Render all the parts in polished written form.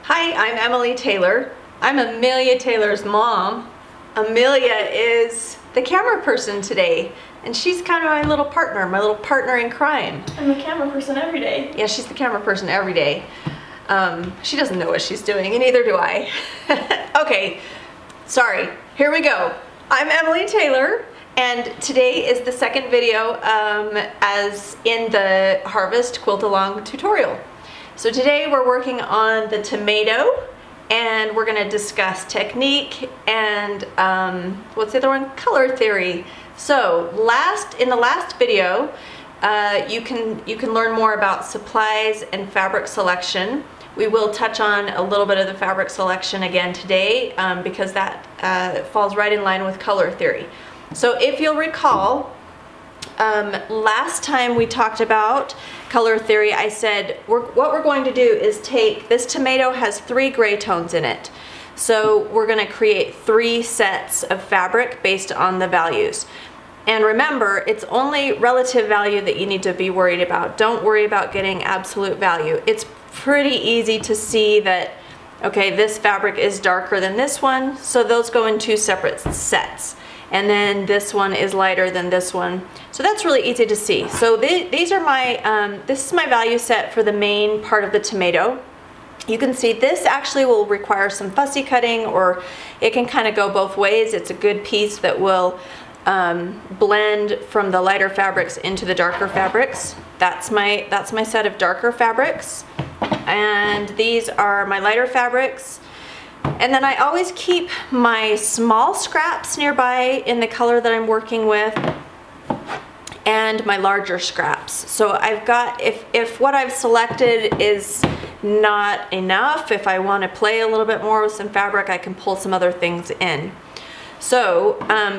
Hi, I'm Emily Taylor. I'm Amelia Taylor's mom. Amelia is the camera person today, and she's kind of my little partner in crime. I'm a camera person every day. Yeah, she's the camera person every day. She doesn't know what she's doing, and neither do I. Okay, sorry, here we go. I'm Emily Taylor, and today is the second video as in the Harvest Quilt Along tutorial. So today we're working on the tomato, and we're going to discuss technique and what's the other one? Color theory. So in the last video, you can learn more about supplies and fabric selection. We will touch on a little bit of the fabric selection again today because that falls right in line with color theory. So if you'll recall, last time we talked about color theory, I said what we're going to do is take this tomato has 3 gray tones in it. So we're going to create 3 sets of fabric based on the values. And remember, it's only relative value that you need to be worried about. Don't worry about getting absolute value. It's pretty easy to see that, okay, this fabric is darker than this one, so those go in 2 separate sets. And then this one is lighter than this one. So that's really easy to see. So these are my, this is my value set for the main part of the tomato. You can see this actually will require some fussy cutting, or it can kind of go both ways. It's a good piece that will blend from the lighter fabrics into the darker fabrics. That's my set of darker fabrics. And these are my lighter fabrics. And then I always keep my small scraps nearby in the color that I'm working with, and my larger scraps. So I've got, if what I've selected is not enough, if I want to play a little bit more with some fabric, I can pull some other things in. So,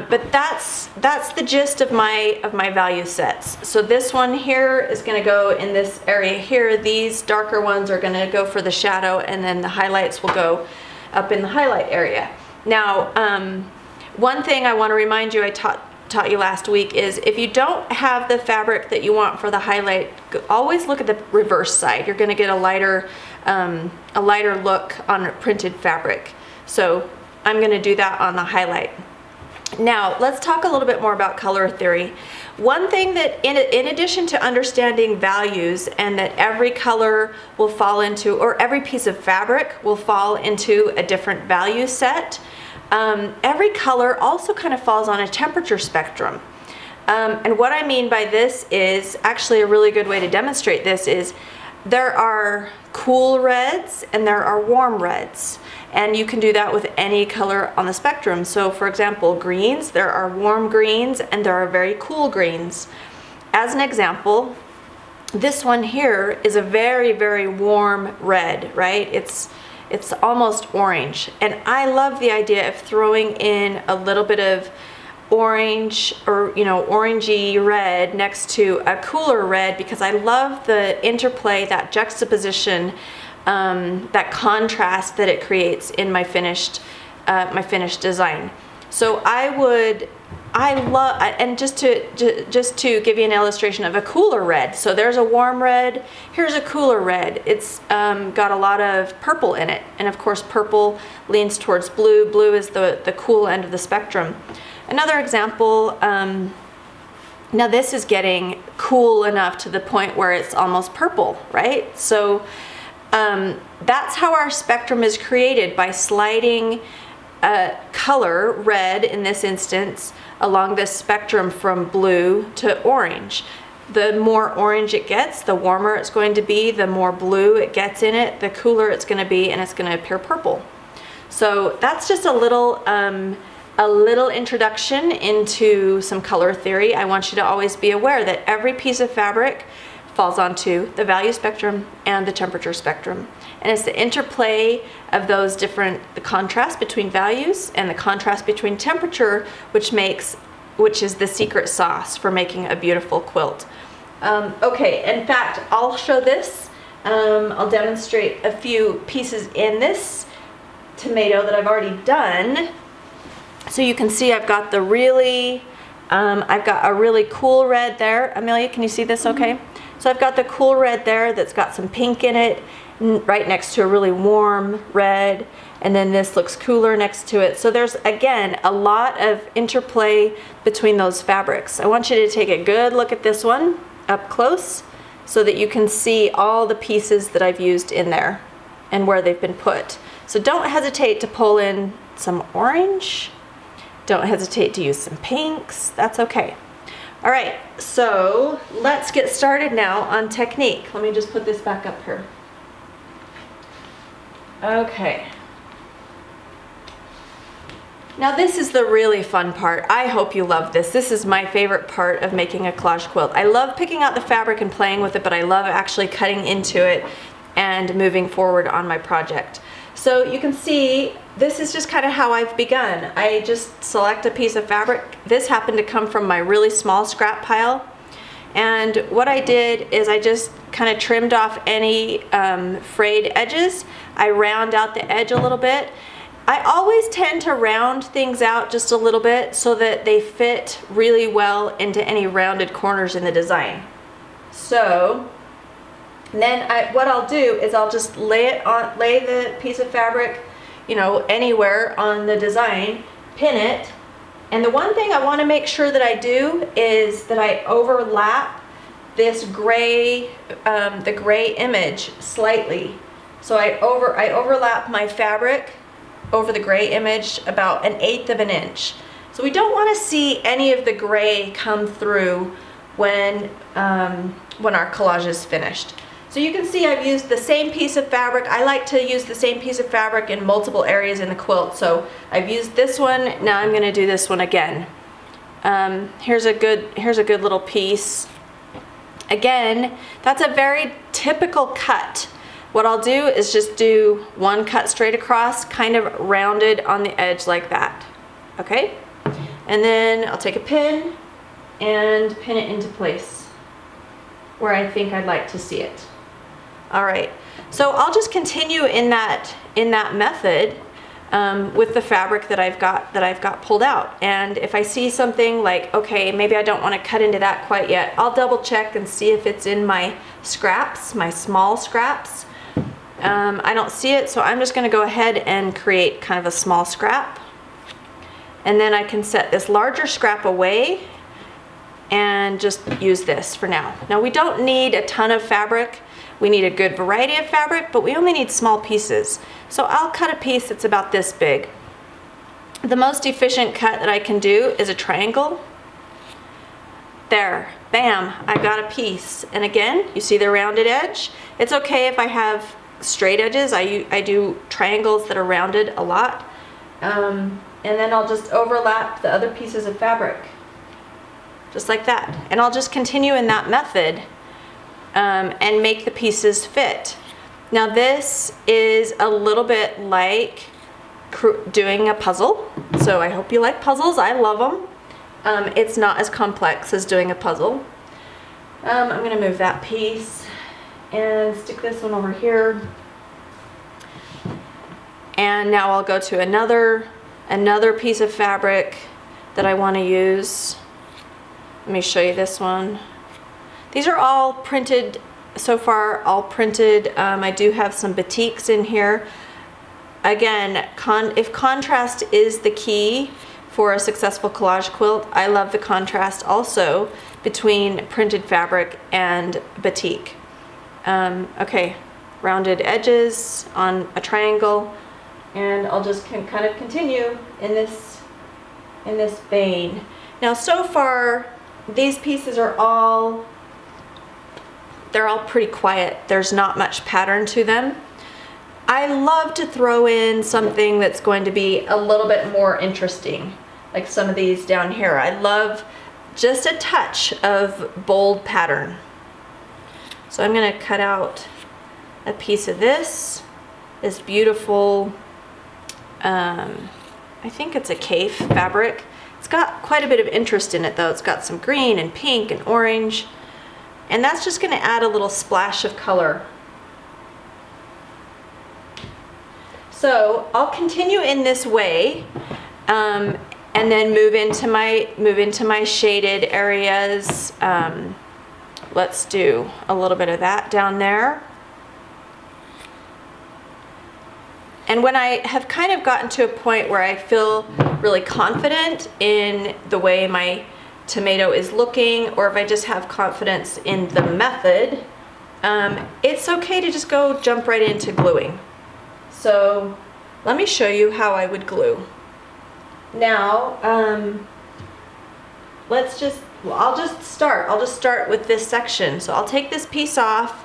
but that's the gist of my value sets. So this one here is going to go in this area here. These darker ones are going to go for the shadow, and then the highlights will go up in the highlight area. Now, one thing I want to remind you, I taught you last week, is if you don't have the fabric that you want for the highlight, always look at the reverse side. You're going to get a lighter look on printed fabric. So I'm going to do that on the highlight. Now let's talk a little bit more about color theory. One thing that in addition to understanding values and that every color will fall into, or every piece of fabric will fall into a different value set, every color also kind of falls on a temperature spectrum. And what I mean by this is, actually a really good way to demonstrate this is, there are cool reds and there are warm reds. And you can do that with any color on the spectrum. So for example, greens, there are warm greens and there are very cool greens. As an example, this one here is a very, very warm red, right? It's almost orange. And I love the idea of throwing in a little bit of orange, or orangey red next to a cooler red, because I love the interplay, that juxtaposition, that contrast that it creates in my finished design. So I love, and just to give you an illustration of a cooler red. So there's a warm red, here's a cooler red. It's got a lot of purple in it, and of course purple leans towards blue. Blue is the cool end of the spectrum. Another example, now this is getting cool enough to the point where it's almost purple, right? So that's how our spectrum is created, by sliding color, red in this instance, along this spectrum from blue to orange. The more orange it gets, the warmer it's going to be, the more blue it gets in it, the cooler it's going to be, and it's going to appear purple. So that's just a little introduction into some color theory. I want you to always be aware that every piece of fabric falls onto the value spectrum and the temperature spectrum. And it's the interplay of those the contrast between values and the contrast between temperature, which is the secret sauce for making a beautiful quilt. Okay, in fact, I'll show this. I'll demonstrate a few pieces in this tomato that I've already done. So you can see I've got I've got a really cool red there. Amelia, can you see this okay? So I've got the cool red there that's got some pink in it, right next to a really warm red, and then this looks cooler next to it. So there's, again, a lot of interplay between those fabrics. I want you to take a good look at this one up close so that you can see all the pieces that I've used in there and where they've been put. So don't hesitate to pull in some orange. Don't hesitate to use some pinks. That's okay. All right, so let's get started now on technique. Let me just put this back up here. Okay. Now this is the really fun part. I hope you love this. This is my favorite part of making a collage quilt. I love picking out the fabric and playing with it, but I love actually cutting into it and moving forward on my project. So you can see this is just kind of how I've begun. I just select a piece of fabric. This happened to come from my really small scrap pile. And what I did is I just kind of trimmed off any frayed edges. I round out the edge a little bit. I always tend to round things out just a little bit so that they fit really well into any rounded corners in the design. So then what I'll do is I'll just lay the piece of fabric, you know, anywhere on the design, pin it. And the one thing I want to make sure that I do is that I overlap this gray, the gray image slightly. So I overlap my fabric over the gray image about 1/8 of an inch. So we don't want to see any of the gray come through when our collage is finished. So you can see I've used the same piece of fabric. I like to use the same piece of fabric in multiple areas in the quilt. So I've used this one, now I'm going to do this one again. Here's a good little piece. Again, that's a very typical cut. What I'll do is just do one cut straight across, kind of rounded on the edge like that. Okay? And then I'll take a pin and pin it into place where I think I'd like to see it. All right, so I'll just continue in that method with the fabric that I've got pulled out. And if I see something like, okay, maybe I don't want to cut into that quite yet, I'll double check and see if it's in my scraps, my small scraps. I don't see it, so I'm just going to go ahead and create kind of a small scrap. And then I can set this larger scrap away and just use this for now. Now we don't need a ton of fabric. We need a good variety of fabric, but we only need small pieces. So I'll cut a piece that's about this big. The most efficient cut that I can do is a triangle. There, bam, I got a piece. And again, you see the rounded edge? It's okay if I have straight edges. I do triangles that are rounded a lot. And then I'll just overlap the other pieces of fabric. Just like that. And I'll just continue in that method and make the pieces fit. Now this is a little bit like doing a puzzle. So I hope you like puzzles. I love them. It's not as complex as doing a puzzle. I'm going to move that piece and stick this one over here. And now I'll go to another piece of fabric that I want to use. Let me show you this one. These are all printed, so far all printed. I do have some batiks in here. Again, if contrast is the key for a successful collage quilt, I love the contrast also between printed fabric and batik. Okay, rounded edges on a triangle, and I'll just kind of continue in this vein. Now so far, these pieces are they're all pretty quiet. There's not much pattern to them. I love to throw in something that's going to be a little bit more interesting, like some of these down here. I love just a touch of bold pattern. So I'm going to cut out a piece of this beautiful, I think it's a Kaif fabric. It's got quite a bit of interest in it though. It's got some green and pink and orange. And that's just going to add a little splash of color. So I'll continue in this way and then move into my shaded areas. Let's do a little bit of that down there. And when I have kind of gotten to a point where I feel really confident in the way my tomato is looking, or if I just have confidence in the method, it's okay to just go jump right into gluing. So let me show you how I would glue. Now, I'll just start with this section. So I'll take this piece off.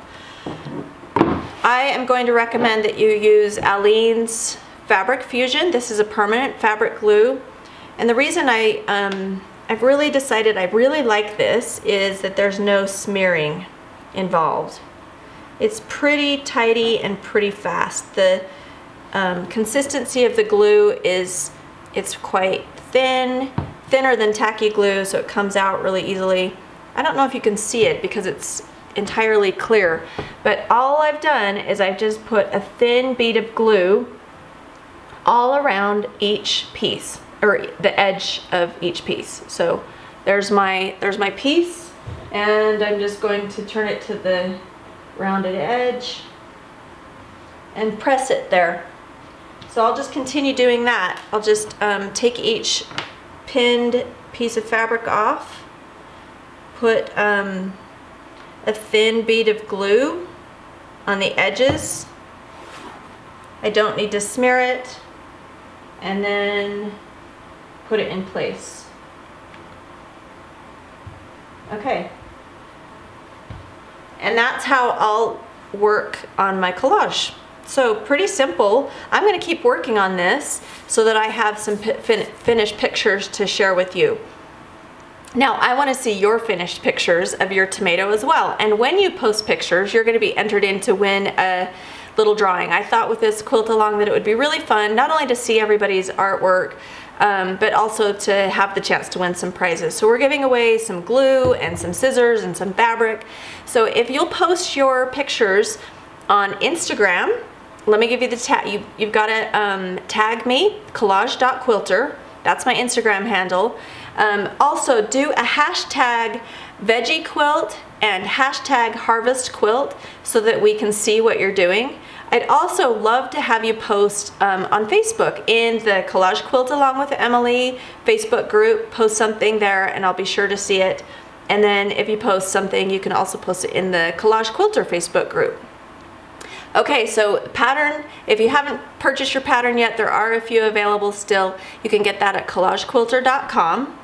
I am going to recommend that you use Aleene's Fabric Fusion. This is a permanent fabric glue. And the reason I've really decided I really like this is that there's no smearing involved. It's pretty tidy and pretty fast. The consistency of the glue it's quite thin, thinner than tacky glue, so it comes out really easily. I don't know if you can see it because it's entirely clear, but all I've done is I've just put a thin bead of glue all around each piece, or the edge of each piece. So there's my piece, and I'm just going to turn it to the rounded edge and press it there. So I'll just continue doing that. I'll just take each pinned piece of fabric off, put a thin bead of glue on the edges. I don't need to smear it, and then put it in place. Okay. And that's how I'll work on my collage. So pretty simple. I'm going to keep working on this so that I have some finished pictures to share with you. Now I want to see your finished pictures of your tomato as well. And when you post pictures, you're going to be entered in to win a little drawing. I thought with this quilt along that it would be really fun, not only to see everybody's artwork, but also to have the chance to win some prizes. So we're giving away some glue and some scissors and some fabric. So if you'll post your pictures on Instagram, let me give you the tag. You've got to tag me, collage.quilter. That's my Instagram handle. Also do a hashtag veggie quilt and hashtag harvest quilt so that we can see what you're doing. I'd also love to have you post on Facebook in the Collage Quilt Along with Emily Facebook group. Post something there and I'll be sure to see it. And then if you post something, you can also post it in the Collage Quilter Facebook group. Okay, so pattern, if you haven't purchased your pattern yet, there are a few available still. You can get that at collagequilter.com.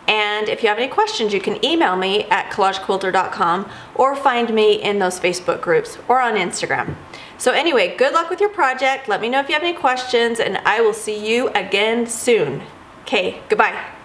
And if you have any questions, you can email me at collagequilter.com or find me in those Facebook groups or on Instagram. So anyway, good luck with your project. Let me know if you have any questions, and I will see you again soon. Okay, goodbye.